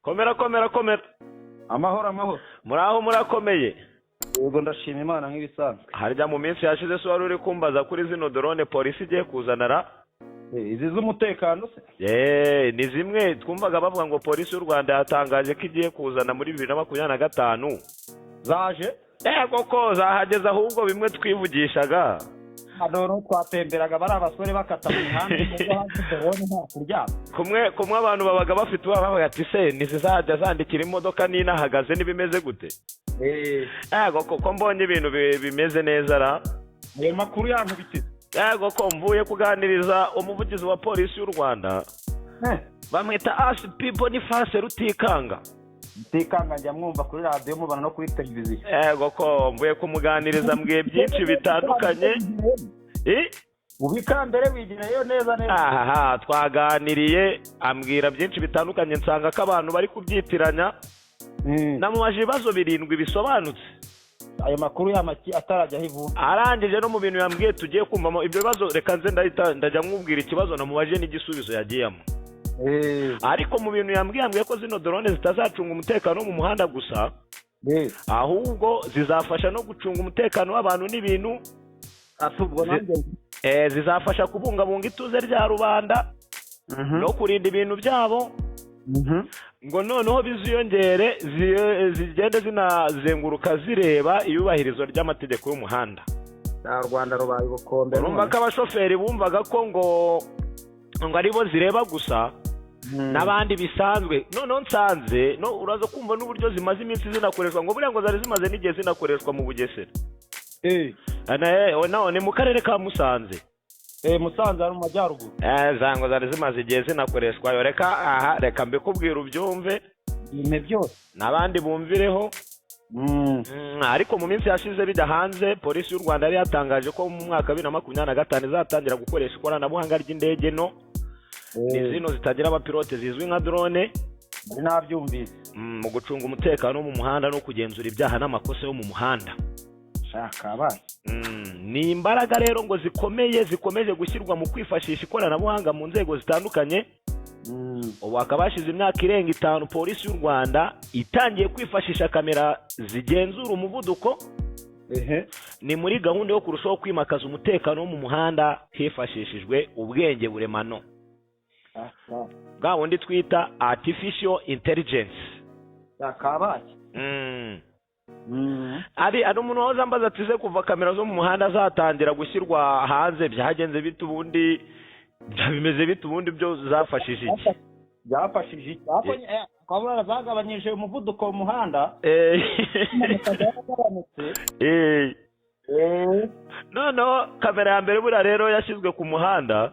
Komera komera komera. Amahoro. Muraho murakomeye. Yego ndashima Imana nk'ibisanzwe. Harya mu minsi yashize so wari uri kumbaza kuri zino drone polisi igiye kuzanara. Izi z'umutekano se? Ni zimwe twumvaga bavuga ngo polisi y'u Rwanda yatangaje ko igiye kuzana muri 2025. Zaje? Koko zahageze ahubwo bimwe twivugishaga. Hano twatemberaga bari abasore bakata mu mihanda kuko hanze drone nta kuryama. Kumwe abantu babaga bafite bavuga ati se nizizajya zandikira imodoka n'inahagaze nibimeze gute? Koko mbonye ibintu bimeze neza ra. Ayo makuru yantu bite? Koko mvuye kuganiriza umuvugizi wa polisi y'u Rwanda. Bamwita ASP Boniface Rutikanga. Rutikanga njya mwumva kuri radio mubana no kuri televiziyo. Koko mvuye kumuganiriza mbwiye byinshi bitandukanye. Ubika mbere wigirayo neza. Twaganiriye ambwira byinshi bitandukanye nsanga ko abantu bari kubyitiranya. Namubaje ibibazo 7 bisobanutse. Ayo makuru y'amaki atarajya hivu. Arangije no mu bintu yambwiye tugiye kumvamo ibyo bibazo reka nze ndajya mwubwira ikibazo namubaje n'igisubizo yagiyemo. Ariko mu bintu yambwiye ko zino drone zitazacunga umutekano mu muhanda gusa. Ahubwo zizafasha no gucunga umutekano w'abantu n'ibintu. Asubwo nanjye zizafasha kubungabunga ituze rya rubanda no kurinda ibintu byabo. Ngo noneho biziyongere zigende zinazenguruka zireba iyubahirizo ry'amategeko y'umuhanda. Rwanda rubaye ubukombe. Urumva ko abashoferi bumvaga ko ngo aribo zireba gusa n'abandi bisanzwe. Noneho nsanze uraza kumva n'uburyo zimaze iminsi zinakoreshwa ngo buriya ngo zari zimaze n'igihe zinakoreshwa mu Bugesera. Ni mu karere ka Musanze. Musanze ari mu majyaruguru. Zango zari zimaze igihe zinakoreshwa yo reka mbikubwira ubyumve. Ime byose. N'abandi bumvireho. Ariko mu minsi yashize bijya hanze polisi y'u Rwanda yari yatangaje ko mu mwaka 2025 izatangira gukoresha ikoranabuhanga ry'indege ni zino zitagira abapilote zizwi nka drone. Nabyumvise. Mu gucunga umutekano mu muhanda no kugenzura ibyaha n'amakosa yo mu muhanda. Shaka abana. Ni imbaraga rero ngo zikomeje gushyirwa mu kwifashisha ikoranabuhanga mu nzego zitandukanye. Ubu akabashize imyaka irenga 5 polisi y'u Rwanda itangiye kwifashisha kamera zigenzura umuvuduko. Ni muri gahunda yo kurushaho kwimakaza umutekano wo mu muhanda hifashishijwe ubwenge buremano. Bwa wundi twita artificial intelligence. Yakabaye. Ari umuntu waza ambaza ati se kuva kamera zo mu muhanda zatangira gushyirwa hanze byagenze bite ubundi bimeze bite ubundi byo zafashije iki? Byafashije kwabura zagabanyije umuvuduko mu muhanda. No kamera ya mbere bura rero yashyizwe ku muhanda.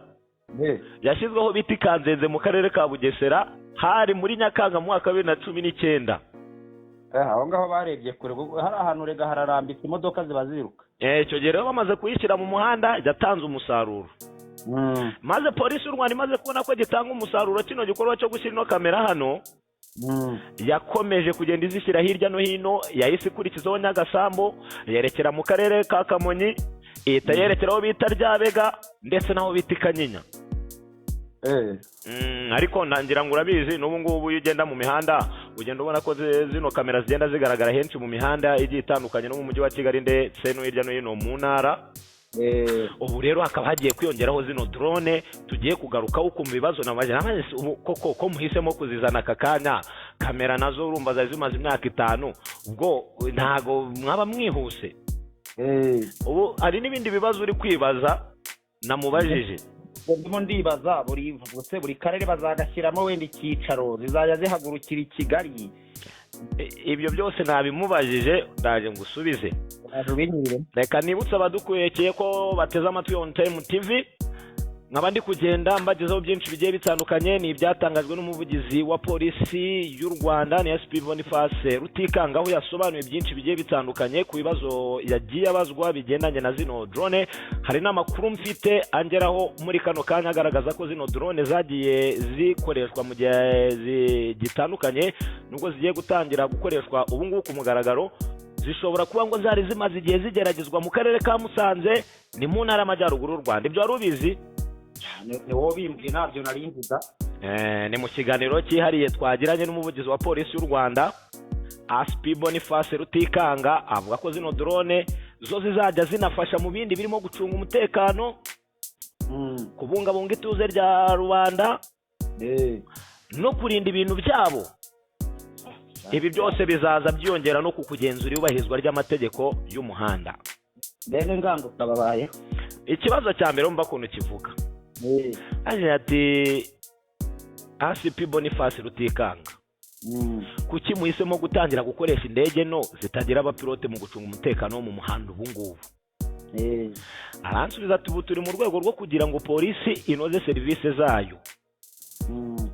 Yashyizweho biti Kanzenze mu karere ka Bugesera hari muri Nyakanga mu mwaka 2019. Aho ngaho barebye kure hari ahantu rega hararambitse imodoka ziba ziruka. Icyo gihe rero bamaze kuyishyira mu muhanda yatanze umusaruro. Maze polisi y'u Rwanda imaze kubona ko gitanga umusaruro kino gikorwa cyo gushyira ino kamera hano. Yakomeje kugenda izishyira hirya no hino yahise ikurikizaho Nyagasambo yerekera mu karere ka Kamonyi yerekeraho bita Ryabega ndetse naho bita Kanyinya. Ariko ntangira ngo urabizi n'ubu ngubu ugenda mu mihanda ugenda ubona ko zino kamera zigenda zigaragara henshi mu mihanda igiye itandukanye no mu mujyi wa Kigali ndetse no hirya no hino mu ntara. Ubu rero hakaba hagiye kwiyongeraho zino drone tugiye kugaruka uko mu bibazo namaje ko muhisemo kuzizana akakanya kamera nazo urumva zari zimaze imyaka 5 ubwo ntago mwaba mwihuse. Ubu hari n'ibindi bibazo uri kwibaza namubajije. Ndimo ndibaza buri karere bazagashyiramo wenda icyicaro zizajya zihagurukira i Kigali. Ibyo byose nabimubajije ndaje ngusubize. Reka nibutse abadukuyekeye ko bateze amatwi on time TV. Nkabandi kugenda mbagezaho byinshi bigiye bitandukanye ni ibyatangajwe n'umuvugizi wa polisi y'u Rwanda ni ASP Boniface Rutikanga aho yasobanuye byinshi bigiye bitandukanye ku bibazo yagiye abazwa bigendanye na zino drone. Hari n'amakuru mfite angeraho muri kano kanya agaragaza ko zino drone zagiye zikoreshwa mu gihe gitandukanye nubwo zigiye gutangira gukoreshwa ubu ngubu ku mugaragaro. Zishobora kuba ngo zari zimaze igihe zigeragezwa mu karere ka Musanze ni mu ntara y'Amajyaruguru y'u Rwanda. Ibyo wari ubizi? Ni wowe bimbwiye nabyo nari mvuga. ni mu kiganiro cyihariye twagiranye n'umuvugizi wa polisi y'u Rwanda ASP Boniface Rutikanga, avuga ko zino drone zo zizajya zinafasha mu bindi birimo gucunga umutekano, kubungabunga ituze rya rubanda no kurinda ibintu byabo. Ibi byose bizaza byongera no kukugenzura ibahirizwa ry'amategeko y'umuhanda. Bene ngango tababaye. Ikibazo cya mbere umva kuntu kivuga. Aje ati ASP Boniface Rutikanga. Kuki muhisemo gutangira gukoresha indege no zitagira abapilote mu gucunga umutekano wo mu muhanda ubu ngubu? Aransubiza ati ubu turi mu rwego rwo kugira ngo polisi inoze serivisi zayo,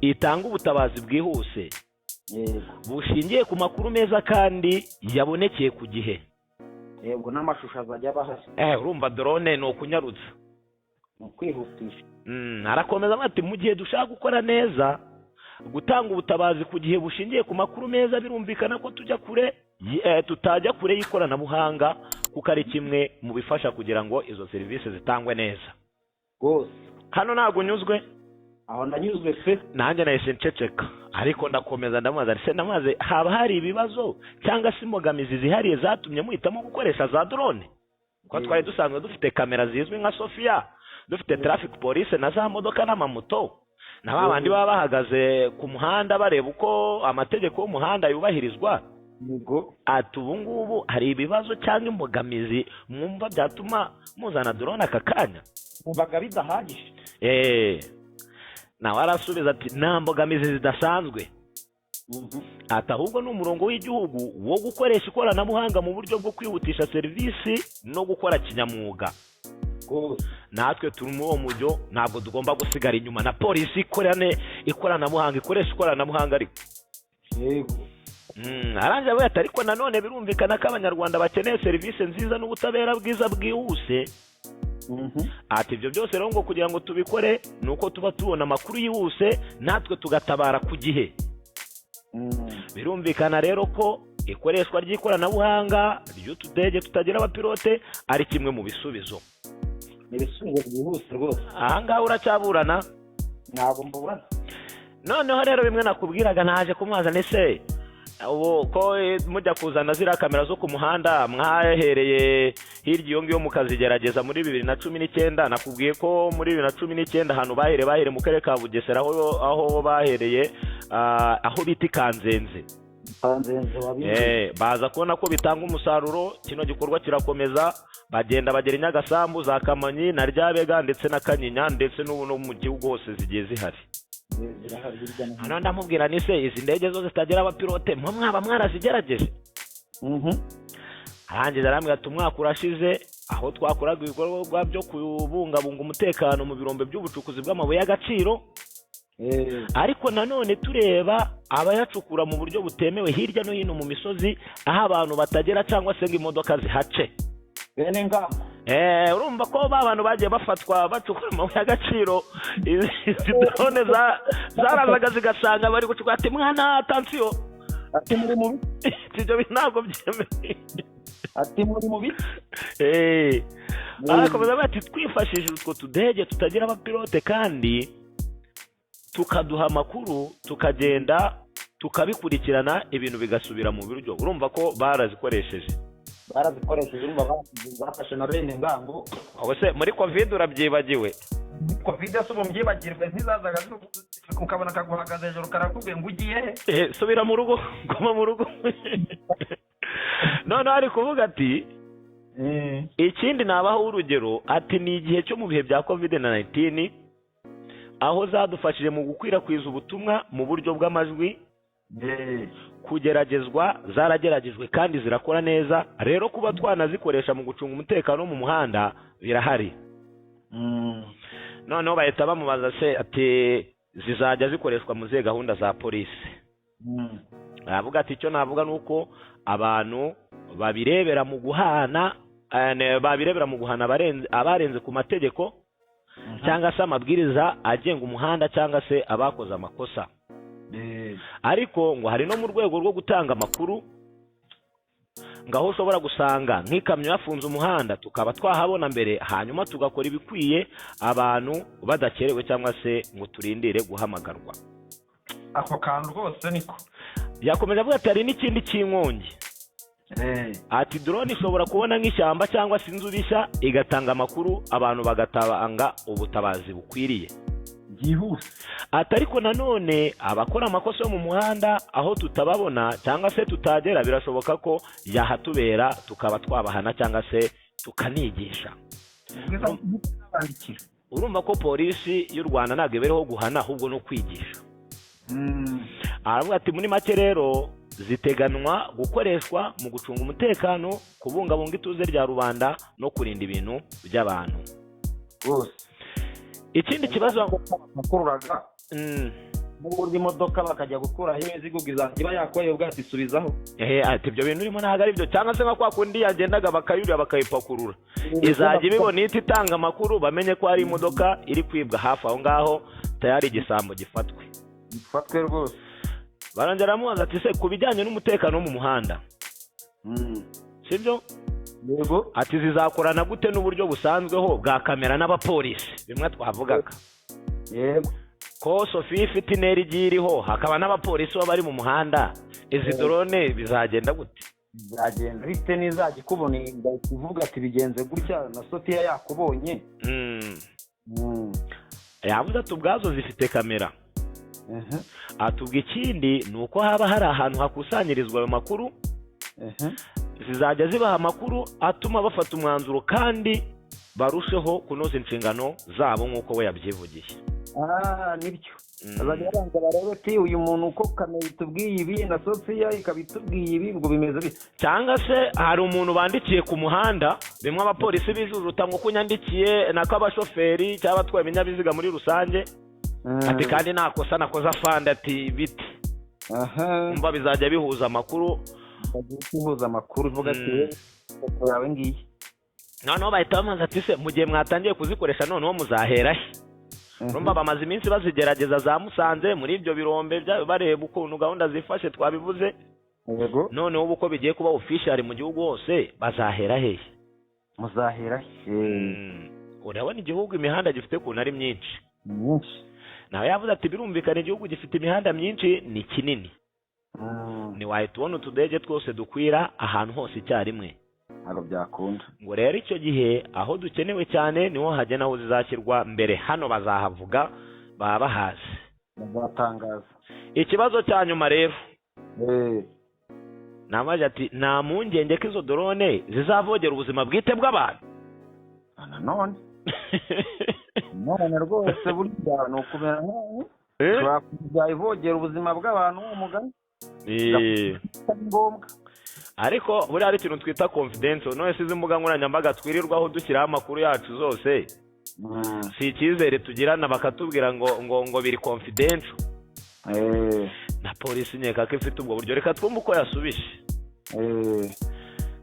itanga ubutabazi bwihuse bushingiye ku makuru meza kandi yabonekeye ku gihe. Yego n'amashusho azajya bahari. Urumva drone no kunyarutsa, kwihutisha. Arakomeza ati mu gihe dushaka gukora neza, gutanga ubutabazi ku gihe bushingiye ku makuru meza, birumvikana ko tujya kure, tutajya kure y'ikoranabuhanga kuko ari kimwe mu bifasha kugira ngo izo serivisi zitangwe neza. Gose hano ntago nyuzwe. Aho ndanyuzwe pe. Nanjye nahise nceceka, ariko ndakomeza ndamaza se namaze haba hari ibibazo cyangwa se imbogamizi zihariye zatumye muhitamo gukoresha za drone? Kuko twari dusanzwe dufite kamera zizwi nka Sofia, dufite traffic police na za modoka n'amamoto, na babandi baba bahagaze ku muhanda bareba uko amategeko y'umuhanda yubahirizwa. Ati ubu ngubu hari ibibazo cyangwa imbogamizi mwumva byatuma muzana drone aka kanya? Umvaga bidahagije. Nawe arasubiza ati nta mbogamizi zidasanzwe. Ati ahubwo ni umurongo w'igihugu wo gukoresha ikoranabuhanga mu buryo bwo kwihutisha serivisi no gukora kinyamwuga. Natwe turi mu uwo mujyo, ntabwo tugomba gusigara inyuma na polisi ikoranabuhanga ikoresha ikoranabuhanga ariko. Aranje avuga ati ariko nanone birumvikana ko abanyarwanda bakeneye serivisi nziza n'ubutabera bwiza bwihuse. Ati ibyo byose rero ngo kugira ngo tubikore nuko tuba tubona amakuru yihuse natwe tugatabara ku gihe. Birumvikana rero ko ikoreshwa ry'ikoranabuhanga ry'utudege tutagira abapilote ari kimwe mu bisubizo. Ibisubizo byihuse rwose. Ahangaha uracyaburana? Ntabwo mbubona. Noneho rero bimwe nakubwiraga naje kumwazana ese ubu ko mujya kuzana ziriya kamera zo ku muhanda mwahereye hirya iyo ngiyo mukazigerageza muri 2019. Nakubwiye ko muri 2019 ahantu bahereye mu karere ka Bugesera aho bahereye aho bita Kanzenze. Baza kubona ko bitanga umusaruro, kino gikorwa kirakomeza, bagenda bagera Nyagasambu, za Kamonyi na Ryabega ndetse na Kanyinya ndetse n'ubu no mu gihugu hose zigiye zihari. Hano ndamubwira nise izi ndege zo zitagira abapilote mwaba mwarazigerageje? Arangiza arambwira ati umwaka urashize aho twakoraga ibikorwa byo kubungabunga umutekano mu birombe by'ubucukuzi bw'amabuye y'agaciro, ariko nanone tureba abayacukura mu buryo butemewe hirya no hino mu misozi aho abantu batagera cyangwa se ngo imodoka zihace. Bene ngamba. Urumva ko abantu bagiye bafatwa bacukura amabuye y'agaciro, izi drone zarazaga zigasanga bari gucukura. Ati mwana attention, ati muri mubi, ibyo ntabwo byemewe. Ati muri mubi. Arakomeza ati twifashishije utwo tudege tutagira abapilote kandi tukaduha amakuru, tukagenda tukabikurikirana ibintu bigasubira mu buryo. Urumva ko barazikoresheje urumva bafashe na bene ngango. Ose muri covid urabyibagiwe? Covid asubo mbyibagirwe ntizazaga ukabona kaguhagaze hejuru karakubwiye ngo ugiye subira mu rugo, guma mu rugo. None ari kuvuga ati ikindi nabaho urugero, ati ni igihe cyo mu bihe bya COVID-19 aho zadufashije mu gukwirakwiza ubutumwa mu buryo bw'amajwi, kugeragezwa zarageragejwe kandi zirakora neza. Rero kuba twanazikoresha mu gucunga umutekano mu muhanda birahari. Noneho bahita bamubaza se ati zizajya zikoreshwa mu zihe gahunda za polisi? Aravuga ati icyo navuga nuko abantu babirebera mu guhana abarenze ku mategeko cyangwa se amabwiriza agenga umuhanda cyangwa se abakoze amakosa. Ariko ngo hari no mu rwego rwo gutanga amakuru ngaho ushobora gusanga nk'ikamyo yafunze umuhanda tukaba twahabona mbere hanyuma tugakora ibikwiye abantu badakerewe cyangwa se ngo turindire guhamagarwa. ako kantu rwose niko yakomeje avuga ati hari n'ikindi cy'inkongi. Ati drone ishobora kubona nk'ishyamba cyangwa se inzu bishya igatanga amakuru abantu bagatanga ubutabazi bukwiriye byihuse. ati ariko nanone abakora amakosa yo mu muhanda aho tutababona cyangwa se tutagera birashoboka ko yahatubera tukaba twabahana cyangwa se tukanigisha. Urumva ko polisi y'u Rwanda ntabwo ibereho guhana ahubwo no kwigisha. Aravuga ati muri make rero ziteganwa gukoreshwa mu gucunga umutekano, kubungabunga ituze rya rubanda no kurinda ibintu by'abantu. Ikindi kibazo bakururaga muri imodoka bakajya gukuraho imizigo iba yakoye ubwatsi isubizaho. Ati ibyo bintu urimo ntabwo ari byo, cyangwa se nka kwa kundi yagendaga bakayurira bakayipakurura izajya ibibona ihita itanga amakuru bamenye ko hari imodoka iri kwibwa hafi aho ngaho tayari igisambo gifatwe rwose. Barongera amubaza ati se ku bijyanye n'umutekano wo mu muhanda sibyo? Yego. Ati zizakorana gute n'uburyo busanzweho bwa kamera n'abapolisi bimwe twavugaga? Yego. Ko Sophie ifite intera igiye iriho hakaba n'abapolisi bari mu muhanda, izi drone bizagenda gute? Bizagenda bite nizajya kubona ndakuvuga ati bigenze gutya na Sophia yakubonye. Yavuze ati ubwazo zifite kamera. Atubwa ikindi ni uko haba hari ahantu hakusanyirizwa ayo makuru, zizajya zibaha amakuru atuma bafata umwanzuro kandi barusheho kunoza inshingano zabo nk'uko we yabyivugiye. Nibyo bazajya babanza barebe ati uyu muntu uko kamera itubwiye ibi na Sophia ikabitubwiye ibi ngo bimeze bite, cyangwa se hari umuntu bandikiye ku muhanda bimwe abapolisi bijujuta ngo kunyandikiye nako abashoferi cyangwa abatwaye ibinyabiziga muri rusange. Ati kandi nakosa nakoza afande ati biti. Umva bizajya bihuza amakuru ivuga ati yawe ngiye noneho bahita bamaze ati se mu gihe mwatangiye kuzikoresha noneho muzahera he? Urumva bamaze iminsi bazigerageza za Musanze muri ibyo birombe bareba ukuntu gahunda zifashe twabivuze. Yego. Noneho uko bigiye kuba official mu gihugu hose bazahera he? Muzahera he? Urabona igihugu imihanda gifite kuntu ari myinshi. Nawe yavuze ati birumvikana igihugu gifite imihanda myinshi ni kinini. Ni wahita ubona utudege twose dukwira ahantu hose icyarimwe. Ntabwo byakunda. Ngo rero icyo gihe aho dukenewe cyane niho hagena aho zizashyirwa mbere hano bazahavuga baba bahazi. Bazatangaza. Ikibazo cya nyuma rero. Namaje ati nta mpungenge ko izo drone zizavogera ubuzima bwite bw'abantu. None rwose burya ni ukumera nk'aho kuzayivogera ubuzima bw'abantu umugani. Ngombwa. Ariko buriya hari ikintu twita confidential, none izi mbuga nkoranyambaga twirirwaho dushyiraho amakuru yacu zose si icyizere tugirana bakatubwira ngo biri confidential. Na polisi nyeka ko ifite ubwo buryo, reka twumve uko yasubije.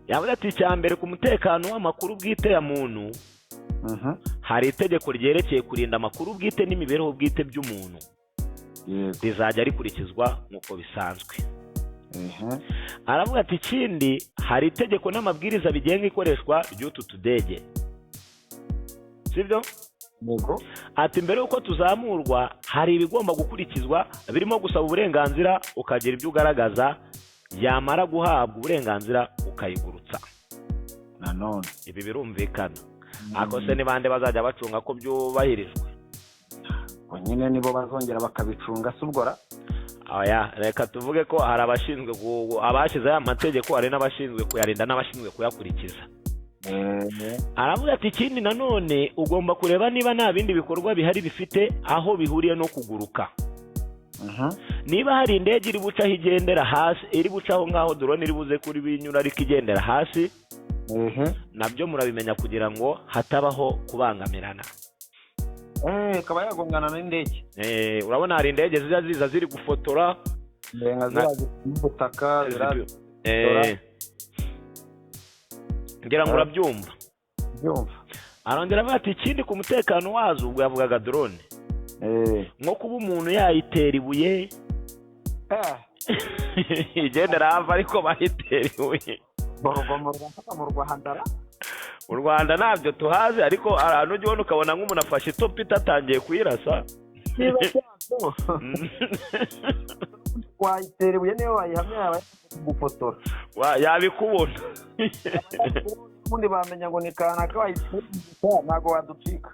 Yavuze ati icyambere ku mutekano w'amakuru bwite ya muntu hari itegeko ryerekeye kurinda amakuru bwite n'imibereho bwite by'umuntu. Rizajya rikurikizwa nk'uko bisanzwe. Aravuga ati ikindi hari itegeko n'amabwiriza bigenga ikoreshwa ry'utu tudege. Sibyo? Yego. Ati mbere yuko tuzamurwa hari ibigomba gukurikizwa birimo gusaba uburenganzira ukagira ibyo ugaragaza, yamara guhabwa uburenganzira ukayigurutsa. Nanone ibi birumvikana. Ako se ni bande bazajya bacunga ko byubahirijwe? Nyine nibo bazongera bakabicunga subgora. Reka tuvuge ko hari abashinzwe abashyizeho amategeko, hari n'abashinzwe kuyarinda n'abashinzwe kuyakurikiza. Aravuga ati ikindi nanone ugomba kureba niba nta bindi bikorwa bihari bifite aho bihuriye no kuguruka. Niba hari indege iri bucaho igendera hasi, iri bucaho ngaho drone iri buze kuri binyura ariko igendera hasi, nabyo murabimenya kugira ngo hatabaho kubangamirana. Kaba yagongana n'indege. Urabona hari indege ziza ziri gufotora ubutaka ngira ngo urabyumva. Arongera avuga ati ikindi ku mutekano wazo ubwo yavugaga drone nko kuba umuntu yayitera ibuye igendera hafi ariko bayitera ibuye. mu Rwanda mu Rwanda ntabyo tuhazi, ariko ahantu ujya ubona ukabona nk'umuntu afashe itopi itatangiye kuyirasa wayitera ibuye niyo wayihamya yaba gufotora yabikubona ubundi bamenya ngo ni kanaka wayitera ntabwo waducika.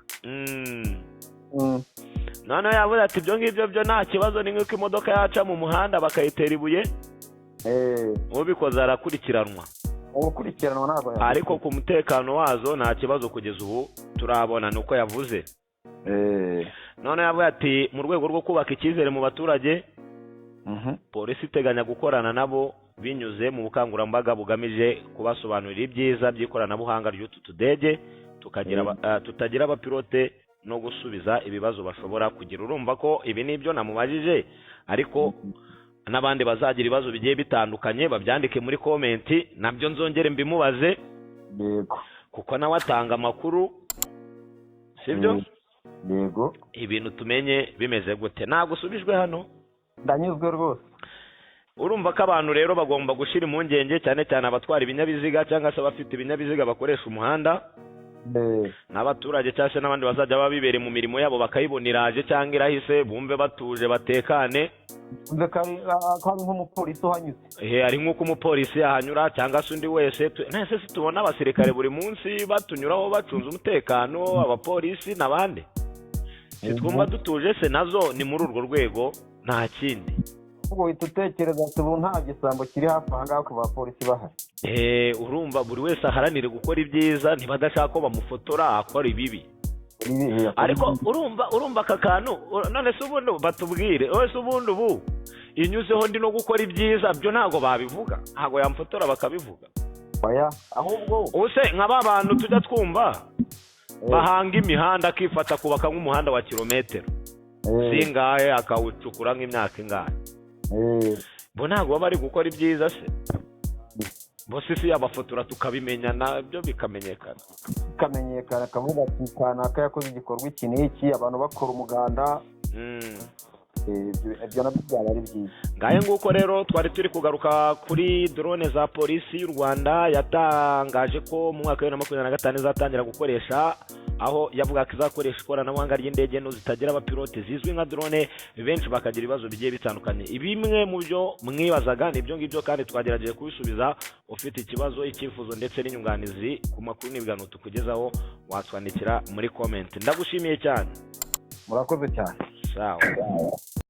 noneho yavuze ati ibyo ngibyo byo nta kibazo, ni nk'uko imodoka yaca mu muhanda bakayitera ibuye ubikoze arakurikiranwa ntabwo ariko ku mutekano wazo nta kibazo kugeza ubu turabona, ni uko yavuze. noneho yavuze ati mu rwego rwo kubaka icyizere mu baturage, polisi iteganya gukorana nabo binyuze mu bukangurambaga bugamije kubasobanurira ibyiza by'ikoranabuhanga ry'utu tudege tutagira abapilote no gusubiza ibibazo bashobora kugira. Urumva ko ibi nibyo namubajije, ariko n'abandi bazagira ibibazo bigiye bitandukanye babyandike muri komenti, nabyo nzongere mbimubaze kuko nawe atanga amakuru, sibyo? Yego, ibintu tumenye bimeze gute. Ntabwo usubijwe hano? Ndanyuzwe rwose. Urumva ko abantu rero bagomba gushira impungenge, cyane cyane abatwara ibinyabiziga cyangwa se abafite ibinyabiziga bakoresha umuhanda, n'abaturage cyangwa se n'abandi bazajya baba bibereye mu mirimo yabo bakayibona iraje cyangwa irahise, bumve batuje batekane. Hari nk'umupolisi uhanyuze, ari nk'uko umupolisi yahanyura cyangwa se undi wese. Nese tubona abasirikare buri munsi batunyuraho bacunze umutekano, abapolisi n'abandi. Twumva dutuje se, nazo ni muri urwo rwego nta kindi. ubwo uhita utekereza ati ubu nta gisambo kiri hafi aha ngaha ku bapolisi bahari. Urumva buri wese aharanire gukora ibyiza, ntibadashaka ko bamufotora akora ibibi. Ariko urumva aka kantu, none se ubundi batubwire, wese ubundi ubu inyuzeho ndi no gukora ibyiza, byo ntabwo babivuga, ntabwo yamfotora bakabivuga. Ahubwo use nk'aba bantu tujya twumva bahanga imihanda akifata kubaka nk'umuhanda wa kilometero singahe akawucukura nk'imyaka ingahe, bo ntabwo baba bari gukora ibyiza se? Bose si abafotora tukabimenya nabyo bikamenyekana akavuga ati kanaka yakoze igikorwa iki n'iki, abantu bakora umuganda. Ibyo nabyo byaba ari byiza. Ngaye nguko rero twari turi kugaruka kuri drone za polisi y'u Rwanda yatangaje ko mu mwaka wa 2025 izatangira gukoresha, aho yavuga ko izakoresha ikoranabuhanga ry'indege no zitagira abapilote zizwi nka drone, benshi bakagira ibibazo bigiye bitandukanye. Ibimwe mu byo mwibazaga nibyo ngibyo kandi twagerageje kubisubiza. Ufite ikibazo, icyifuzo ndetse n'inyunganizi ku makuru n'ibigano tukugezaho, watwandikira muri comment. Ndagushimiye cyane. Murakoze cyane. Sawa.